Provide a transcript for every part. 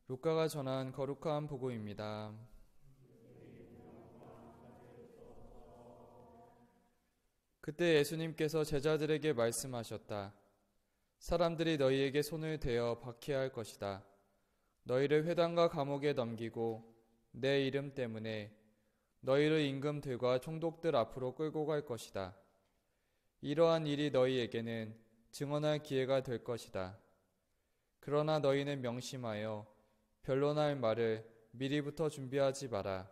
루카가 전한 거룩한 복음입니다. 그때 예수님께서 제자들에게 말씀하셨다. 사람들이 너희에게 손을 대어 박해할 것이다. 너희를 회당과 감옥에 넘기고 내 이름 때문에 너희를 임금들과 총독들 앞으로 끌고 갈 것이다. 이러한 일이 너희에게는 증언할 기회가 될 것이다. 그러나 너희는 명심하여 변론할 말을 미리부터 준비하지 마라.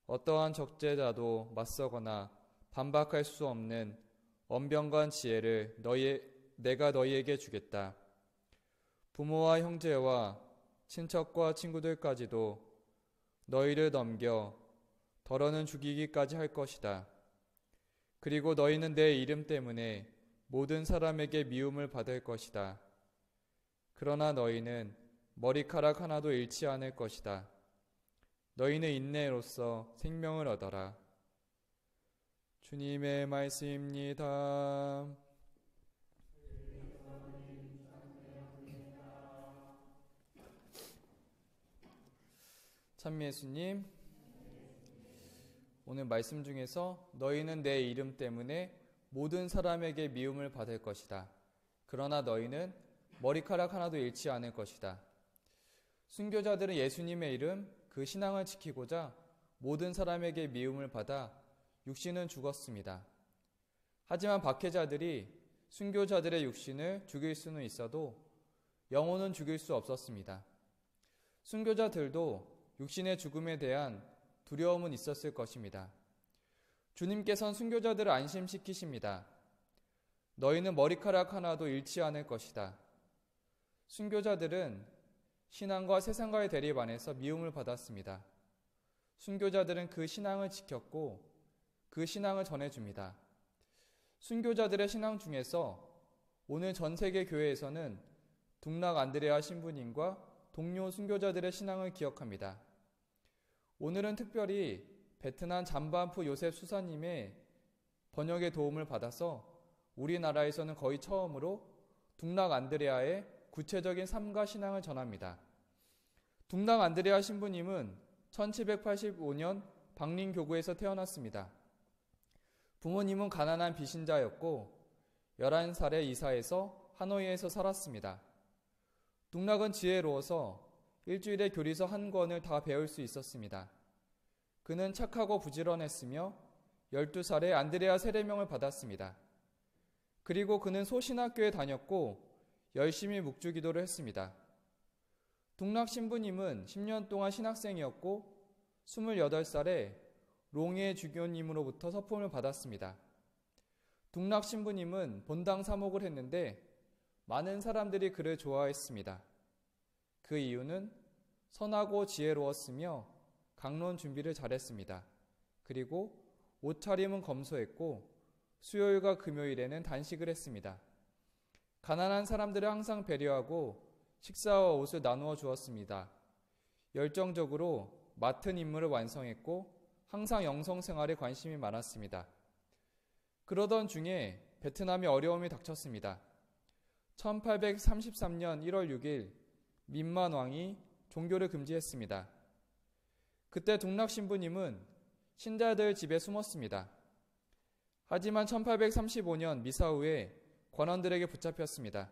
어떠한 적재자도 맞서거나 반박할 수 없는 언변과 지혜를 내가 너희에게 주겠다. 부모와 형제와 친척과 친구들까지도 너희를 넘겨 더러는 죽이기까지 할 것이다. 그리고 너희는 내 이름 때문에 모든 사람에게 미움을 받을 것이다. 그러나 너희는 머리카락 하나도 잃지 않을 것이다. 너희는 인내로써 생명을 얻어라. 주님의 말씀입니다. 찬미 예수님, 오늘 말씀 중에서 너희는 내 이름 때문에 모든 사람에게 미움을 받을 것이다. 그러나 너희는 머리카락 하나도 잃지 않을 것이다. 순교자들은 예수님의 이름, 그 신앙을 지키고자 모든 사람에게 미움을 받아 육신은 죽었습니다. 하지만 박해자들이 순교자들의 육신을 죽일 수는 있어도 영혼은 죽일 수 없었습니다. 순교자들도 육신의 죽음에 대한 두려움은 있었을 것입니다. 주님께서는 순교자들을 안심시키십니다. 너희는 머리카락 하나도 잃지 않을 것이다. 순교자들은 신앙과 세상과의 대립 안에서 미움을 받았습니다. 순교자들은 그 신앙을 지켰고 그 신앙을 전해줍니다. 순교자들의 신앙 중에서 오늘 전 세계 교회에서는 둥락 안드레아 신부님과 동료 순교자들의 신앙을 기억합니다. 오늘은 특별히 베트남 잠반프 요셉 수사님의 번역의 도움을 받아서 우리나라에서는 거의 처음으로 둥락 안드레아의 구체적인 삶과 신앙을 전합니다. 둥락 안드레아 신부님은 1785년 박림교구에서 태어났습니다. 부모님은 가난한 비신자였고 11살에 이사해서 하노이에서 살았습니다. 둥락은 지혜로워서 일주일에 교리서 한 권을 다 배울 수 있었습니다. 그는 착하고 부지런했으며 12살에 안드레아 세례명을 받았습니다. 그리고 그는 소신학교에 다녔고 열심히 묵주기도를 했습니다. 둥락 신부님은 10년 동안 신학생이었고 28살에 롱의 주교님으로부터 서품을 받았습니다. 둥락 신부님은 본당 사목을 했는데 많은 사람들이 그를 좋아했습니다. 그 이유는 선하고 지혜로웠으며 강론 준비를 잘했습니다. 그리고 옷차림은 검소했고 수요일과 금요일에는 단식을 했습니다. 가난한 사람들을 항상 배려하고 식사와 옷을 나누어 주었습니다. 열정적으로 맡은 임무를 완성했고 항상 영성 생활에 관심이 많았습니다. 그러던 중에 베트남에 어려움이 닥쳤습니다. 1833년 1월 6일 민만 왕이 종교를 금지했습니다. 그때 둥락 신부님은 신자들 집에 숨었습니다. 하지만 1835년 미사 후에 관원들에게 붙잡혔습니다.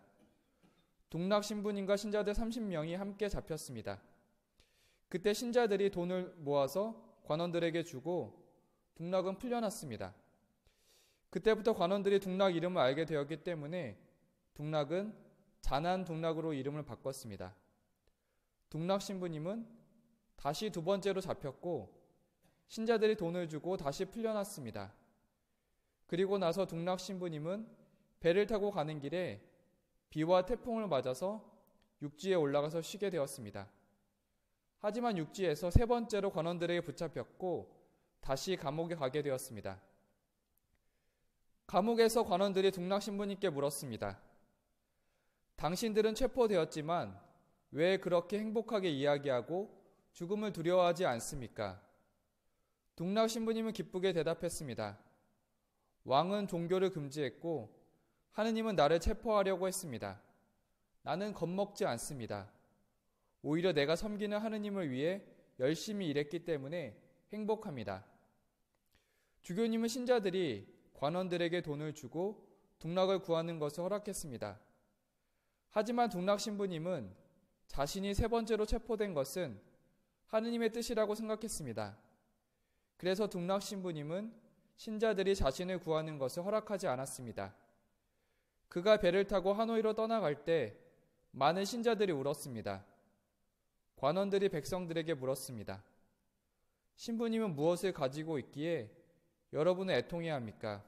둥락 신부님과 신자들 30명이 함께 잡혔습니다. 그때 신자들이 돈을 모아서 관원들에게 주고 둥락은 풀려났습니다. 그때부터 관원들이 둥락 이름을 알게 되었기 때문에 둥락은 잔한 둥락으로 이름을 바꿨습니다. 둥락 신부님은 다시 두 번째로 잡혔고 신자들이 돈을 주고 다시 풀려났습니다. 그리고 나서 둥락 신부님은 배를 타고 가는 길에 비와 태풍을 맞아서 육지에 올라가서 쉬게 되었습니다. 하지만 육지에서 세 번째로 관원들에게 붙잡혔고 다시 감옥에 가게 되었습니다. 감옥에서 관원들이 둥락 신부님께 물었습니다. 당신들은 체포되었지만 왜 그렇게 행복하게 이야기하고 죽음을 두려워하지 않습니까? 둥락 신부님은 기쁘게 대답했습니다. 왕은 종교를 금지했고 하느님은 나를 체포하려고 했습니다. 나는 겁먹지 않습니다. 오히려 내가 섬기는 하느님을 위해 열심히 일했기 때문에 행복합니다. 주교님은 신자들이 관원들에게 돈을 주고 동락을 구하는 것을 허락했습니다. 하지만 동락 신부님은 자신이 세 번째로 체포된 것은 하느님의 뜻이라고 생각했습니다. 그래서 동락 신부님은 신자들이 자신을 구하는 것을 허락하지 않았습니다. 그가 배를 타고 하노이로 떠나갈 때 많은 신자들이 울었습니다. 관원들이 백성들에게 물었습니다. 신부님은 무엇을 가지고 있기에 여러분은 애통해야 합니까?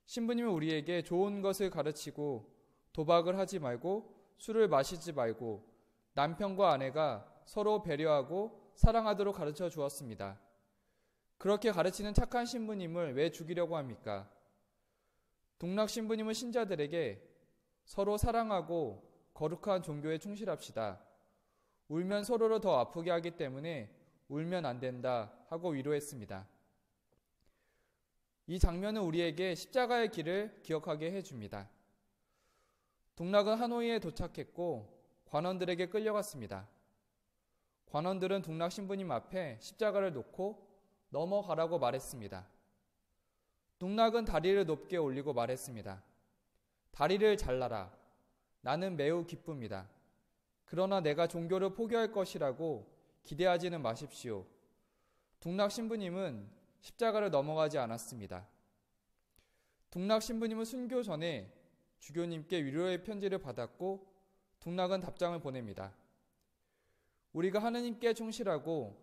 신부님은 우리에게 좋은 것을 가르치고 도박을 하지 말고 술을 마시지 말고 남편과 아내가 서로 배려하고 사랑하도록 가르쳐 주었습니다. 그렇게 가르치는 착한 신부님을 왜 죽이려고 합니까? 동락 신부님은 신자들에게 서로 사랑하고 거룩한 종교에 충실합시다. 울면 서로를 더 아프게 하기 때문에 울면 안 된다 하고 위로했습니다. 이 장면은 우리에게 십자가의 길을 기억하게 해줍니다. 동락은 하노이에 도착했고 관원들에게 끌려갔습니다. 관원들은 동락 신부님 앞에 십자가를 놓고 넘어가라고 말했습니다. 동락은 다리를 높게 올리고 말했습니다. 다리를 잘라라. 나는 매우 기쁩니다. 그러나 내가 종교를 포기할 것이라고 기대하지는 마십시오. 동락 신부님은 십자가를 넘어가지 않았습니다. 동락 신부님은 순교 전에 주교님께 위로의 편지를 받았고 동락은 답장을 보냅니다. 우리가 하느님께 충실하고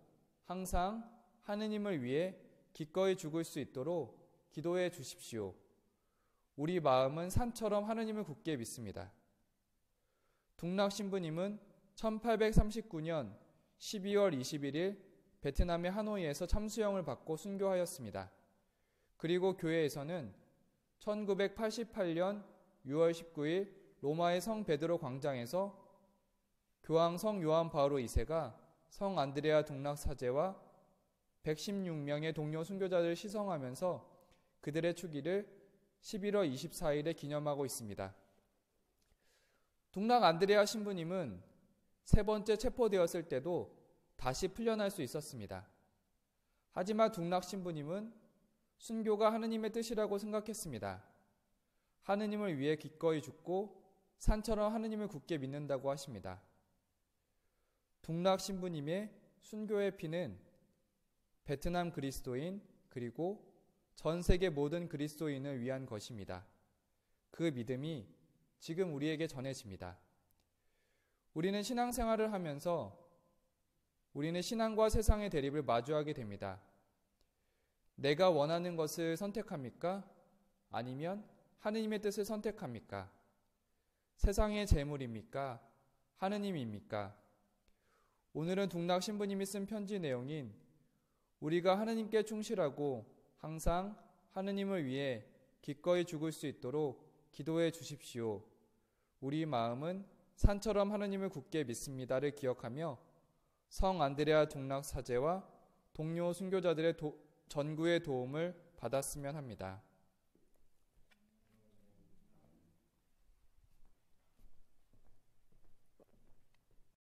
항상 하느님을 위해 기꺼이 죽을 수 있도록 기도해 주십시오. 우리 마음은 산처럼 하느님을 굳게 믿습니다. 동락 신부님은 1839년 12월 21일 베트남의 하노이에서 참수형을 받고 순교하였습니다. 그리고 교회에서는 1988년 6월 19일 로마의 성 베드로 광장에서 교황 성 요한 바오로 2세가 성 안드레아 동락 사제와 116명의 동료 순교자들을 시성하면서 그들의 추기를 11월 24일에 기념하고 있습니다. 동락 안드레아 신부님은 세 번째 체포되었을 때도 다시 풀려날 수 있었습니다. 하지만 동락 신부님은 순교가 하느님의 뜻이라고 생각했습니다. 하느님을 위해 기꺼이 죽고 산처럼 하느님을 굳게 믿는다고 하십니다. 동락 신부님의 순교의 피는 베트남 그리스도인 그리고 전 세계 모든 그리스도인을 위한 것입니다. 그 믿음이 지금 우리에게 전해집니다. 우리는 신앙생활을 하면서 우리는 신앙과 세상의 대립을 마주하게 됩니다. 내가 원하는 것을 선택합니까? 아니면 하느님의 뜻을 선택합니까? 세상의 재물입니까? 하느님입니까? 오늘은 동락 신부님이 쓴 편지 내용인 우리가 하느님께 충실하고 항상 하느님을 위해 기꺼이 죽을 수 있도록 기도해 주십시오. 우리 마음은 산처럼 하느님을 굳게 믿습니다를 기억하며 성 안드레아 동락 사제와 동료 순교자들의 전구의 도움을 받았으면 합니다.